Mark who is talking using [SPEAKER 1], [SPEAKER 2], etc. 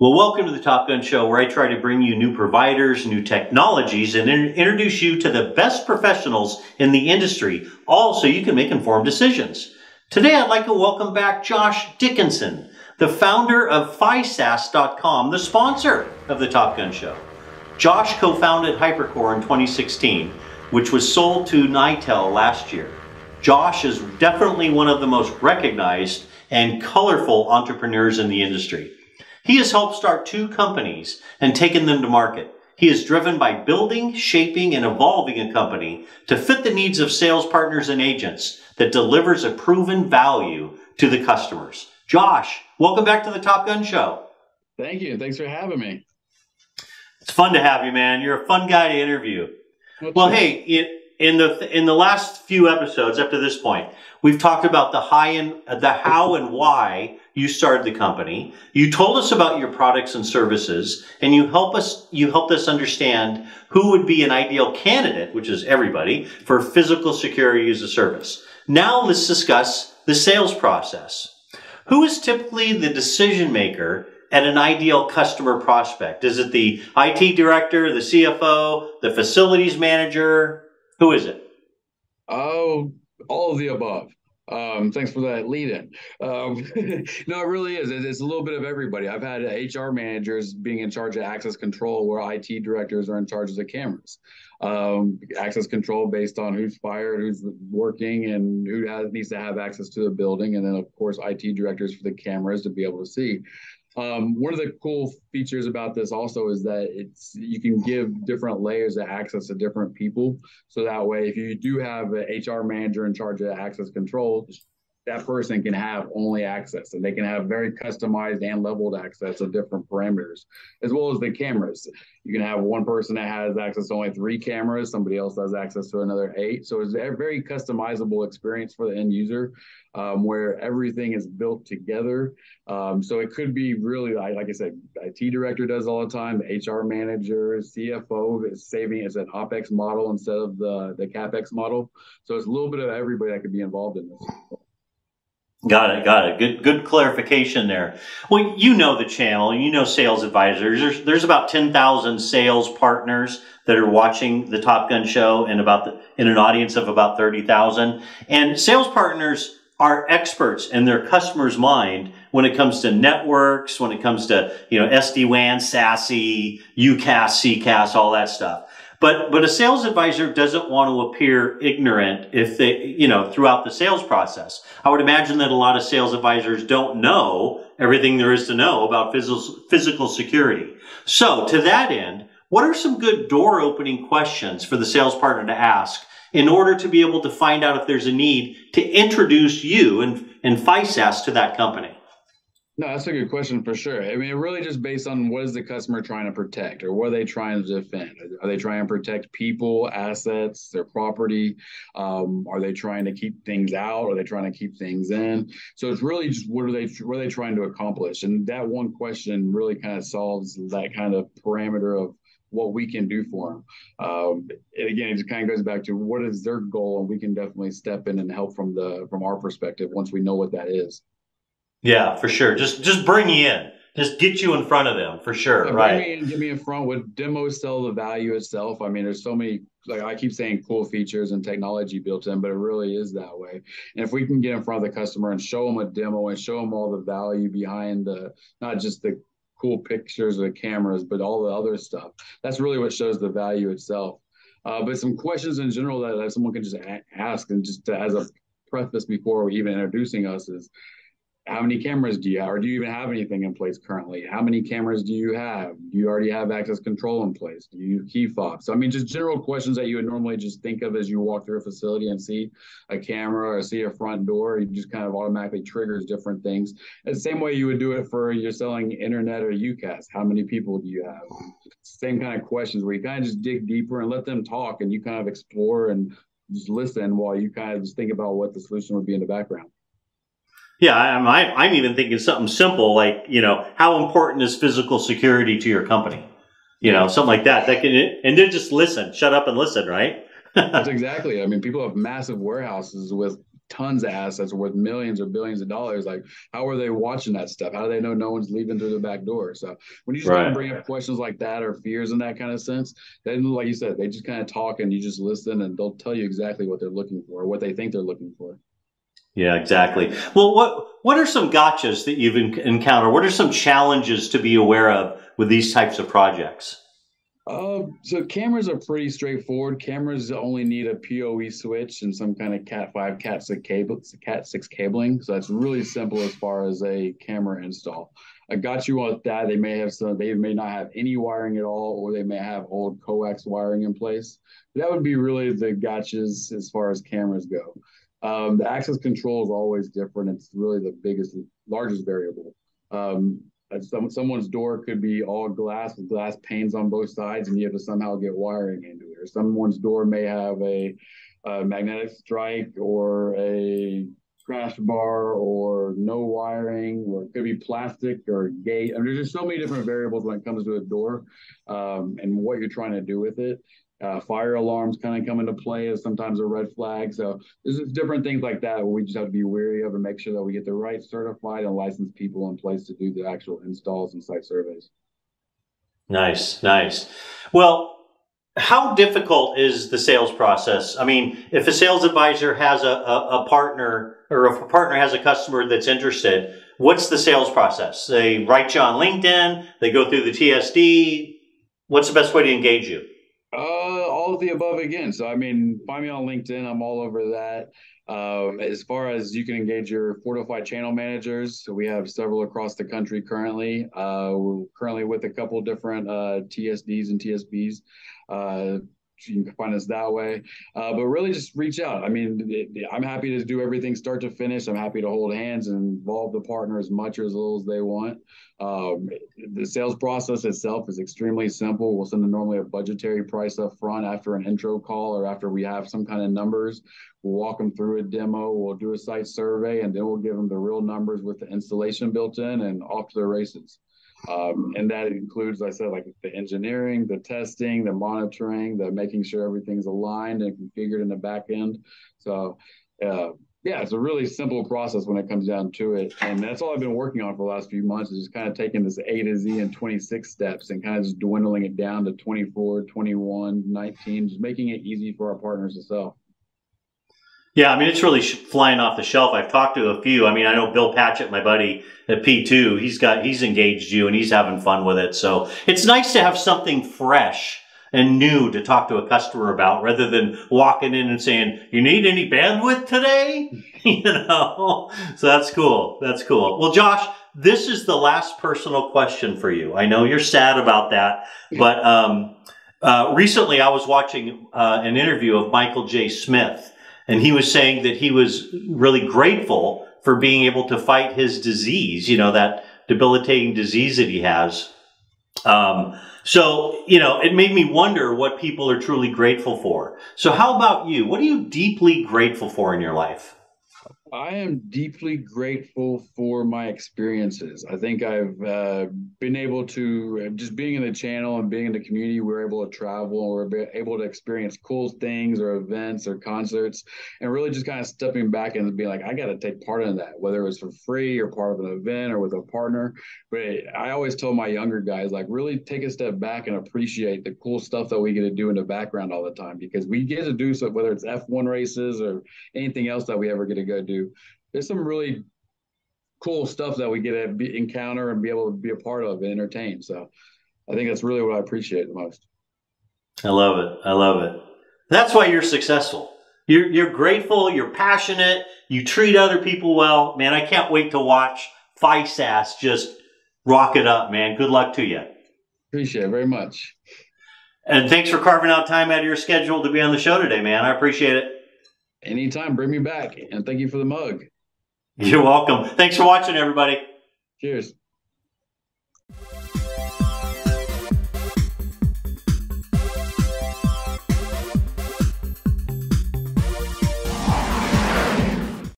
[SPEAKER 1] Well, welcome to the Top Gun Show, where I try to bring you new providers, new technologies, and introduce you to the best professionals in the industry, all so you can make informed decisions. Today, I'd like to welcome back Josh Dickinson, the founder of PhySaaS.com, the sponsor of the Top Gun Show. Josh co-founded HyperCore in 2016, which was sold to Nitel last year. Josh is definitely one of the most recognized and colorful entrepreneurs in the industry. He has helped start 2 companies and taken them to market. He is driven by building, shaping, and evolving a company to fit the needs of sales partners and agents that delivers a proven value to the customers. Josh, welcome back to the Top Gun Show.
[SPEAKER 2] Thank you. Thanks for having me.
[SPEAKER 1] It's fun to have you, man. You're a fun guy to interview. Well, hey, in the last few episodes up to this point, we've talked about the how and why you started the company. You told us about your products and services, and you helped us understand who would be an ideal candidate, which is everybody, for physical security as a service. Now let's discuss the sales process. Who is typically the decision maker at an ideal customer prospect? Is it the IT director, the CFO, the facilities manager? Who is it?
[SPEAKER 2] Oh, all of the above. Thanks for that lead-in. No, it really is. It's a little bit of everybody. I've had HR managers being in charge of access control, where IT directors are in charge of the cameras. Access control based on who's fired, who's working, and needs to have access to the building. And then, of course, IT directors for the cameras to be able to see. One of the cool features about this also is that you can give different layers of access to different people. So that way, if you do have an HR manager in charge of access control, that person can have only access, and they can have very customized and leveled access of different parameters, as well as the cameras. You can have one person that has access to only 3 cameras, somebody else has access to another 8. So it's a very customizable experience for the end user, where everything is built together. So it could be really, like I said, IT director does all the time, the HR manager, CFO is saving as an OpEx model instead of the CapEx model. So it's a little bit of everybody that could be involved in this.
[SPEAKER 1] Got it. Good clarification there. Well, you know the channel, you know sales advisors. There's about 10,000 sales partners that are watching the Top Gun Show, and in an audience of about 30,000. And sales partners are experts in their customer's mind when it comes to networks, when it comes to SD-WAN, SASE, UCaaS, CCaaS, all that stuff. But a sales advisor doesn't want to appear ignorant if they, throughout the sales process. I would imagine that a lot of sales advisors don't know everything there is to know about physical security. So to that end, what are some good door opening questions for the sales partner to ask in order to be able to find out if there's a need to introduce you and PhySaaS to that company?
[SPEAKER 2] No, that's a good question for sure. I mean, it really just based on what is the customer trying to protect, or what are they trying to defend? Are they trying to protect people, assets, their property? Are they trying to keep things out? Are they trying to keep things in? So it's really just what are they trying to accomplish? And that one question really kind of solves that kind of parameter of what we can do for them. And again, it just kind of goes back to what is their goal, and we can definitely step in and help from our perspective once we know what that is.
[SPEAKER 1] Yeah, for sure. Just bring you in. Just get you in front of them, for sure.
[SPEAKER 2] Yeah,
[SPEAKER 1] right.
[SPEAKER 2] Bring me in, get me in front with demos, sell the value itself. I mean, there's so many, like I keep saying, cool features and technology built in, but it really is that way. And if we can get in front of the customer and show them a demo and show them all the value behind not just the cool pictures of the cameras, but all the other stuff, that's really what shows the value itself. But some questions in general that someone can just ask, and just as a preface before even introducing us, is how many cameras do you have, or do you even have anything in place currently? How many cameras do you have? Do you already have access control in place? Do you key fob? So, I mean, just general questions that you would normally just think of as you walk through a facility and see a camera or see a front door. You just kind of automatically triggers different things. And the same way you would do it for you're selling internet or UCaaS. How many people do you have? Same kind of questions where you kind of just dig deeper and let them talk, and you kind of explore and just listen while you kind of just think about what the solution would be in the background.
[SPEAKER 1] Yeah, I'm even thinking something simple like, how important is physical security to your company? Something like that. And then just listen, shut up and listen, right?
[SPEAKER 2] That's exactly. I mean, people have massive warehouses with tons of assets worth millions or billions of dollars. Like, how are they watching that stuff? How do they know no one's leaving through the back door? So when you just kind of
[SPEAKER 1] Right.
[SPEAKER 2] bring up questions like that or fears in that kind of sense, then like you said, they just kind of talk and you just listen and they'll tell you exactly what they're looking for or what they think they're looking for.
[SPEAKER 1] Yeah, exactly. Well, what are some gotchas that you've encountered? What are some challenges to be aware of with these types of projects?
[SPEAKER 2] So cameras are pretty straightforward. Cameras only need a PoE switch and some kind of Cat5, Cat6 cabling. So that's really simple as far as a camera install. I got you on that. They may not have any wiring at all, or they may have old coax wiring in place. That would be really the gotchas as far as cameras go. The access control is always different. It's really the largest variable. Um, Someone's door could be all glass with glass panes on both sides, and you have to somehow get wiring into it. Or someone's door may have a magnetic strike or a crash bar or no wiring, or it could be plastic or a gate. I mean, there's just so many different variables when it comes to a door and what you're trying to do with it. Fire alarms kind of come into play as sometimes a red flag. So there's just different things like that where we just have to be wary of and make sure that we get the right certified and licensed people in place to do the actual installs and site surveys.
[SPEAKER 1] Nice, nice. Well, how difficult is the sales process? I mean, if a sales advisor has a partner, or if a partner has a customer that's interested, what's the sales process? They write you on LinkedIn, they go through the TSD. What's the best way to engage you?
[SPEAKER 2] All of the above again. So, I mean, find me on LinkedIn. I'm all over that. As far as you can engage your fortified channel managers, so we have several across the country currently. We're currently with a couple different TSDs and TSBs. You can find us that way. But really just reach out. I mean, I'm happy to do everything start to finish. I'm happy to hold hands and involve the partner as much or as little as they want. Um, the sales process itself is extremely simple. We'll send them normally a budgetary price up front after an intro call or after we have some kind of numbers. We'll walk them through a demo. We'll do a site survey, and then we'll give them the real numbers with the installation built in and off to the races. And that includes, like I said, like the engineering, the testing, the monitoring, the making sure everything's aligned and configured in the back end. So, yeah, it's a really simple process when it comes down to it. And that's all I've been working on for the last few months, is just kind of taking this A to Z and 26 steps and kind of just dwindling it down to 24, 21, 19, just making it easy for our partners to sell.
[SPEAKER 1] Yeah, I mean, it's really flying off the shelf. I've talked to a few. I mean, I know Bill Patchett, my buddy at P2, he's engaged you and he's having fun with it. So it's nice to have something fresh and new to talk to a customer about rather than walking in and saying, you need any bandwidth today? So that's cool. That's cool. Well, Josh, this is the last personal question for you. I know you're sad about that, but, recently I was watching, an interview of Michael J. Smith. And he was saying that he was really grateful for being able to fight his disease, that debilitating disease that he has. So, it made me wonder what people are truly grateful for. So how about you? What are you deeply grateful for in your life?
[SPEAKER 2] I am deeply grateful for my experiences. I think I've been able to, just being in the channel and being in the community, we're able to travel and we're able to experience cool things or events or concerts, and really just kind of stepping back and being like, I got to take part in that, whether it was for free or part of an event or with a partner. But I always tell my younger guys, like, really take a step back and appreciate the cool stuff that we get to do in the background all the time, because we get to do so, whether it's F1 races or anything else that we ever get to go do. There's some really cool stuff that we get to encounter and be able to be a part of and entertain. So I think that's really what I appreciate the most.
[SPEAKER 1] I love it. I love it. That's why you're successful. You're grateful. You're passionate. You treat other people well. Man, I can't wait to watch PhySaaS just rock it up, man. Good luck to you.
[SPEAKER 2] Appreciate it very much.
[SPEAKER 1] And thanks for carving out time out of your schedule to be on the show today, man. I appreciate it.
[SPEAKER 2] Anytime, bring me back. And thank you for the mug.
[SPEAKER 1] You're welcome. Thanks for watching, everybody.
[SPEAKER 2] Cheers.